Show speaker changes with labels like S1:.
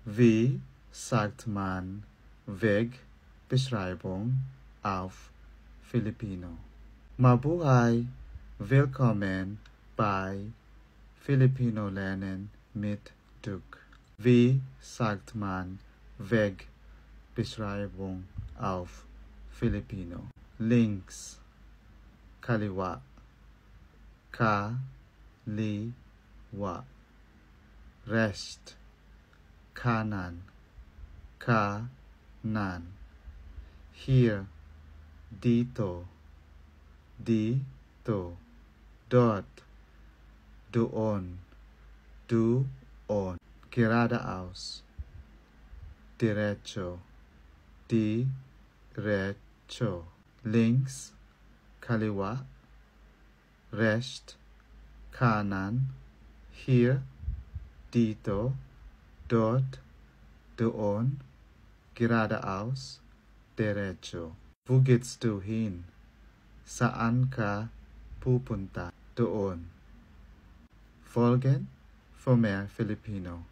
S1: Wie sagt man Wegbeschreibung auf Filipino? Mabuhay! Willkommen bei Filipino Lernen mit Duke. Wie sagt man Wegbeschreibung auf Filipino? Links, kaliwa, kaliwa. Rest, kanan, kanan. Here, dito, dito. Dort, doon, doon. Geradeaus, derecho, derecho. Links, kaliwa, rest, kanan. Here, dito, dort, doon, geradeaus, derecho. Wo geht's du hin? Saan ka pupunta? Doon. Folgen für mehr Filipino.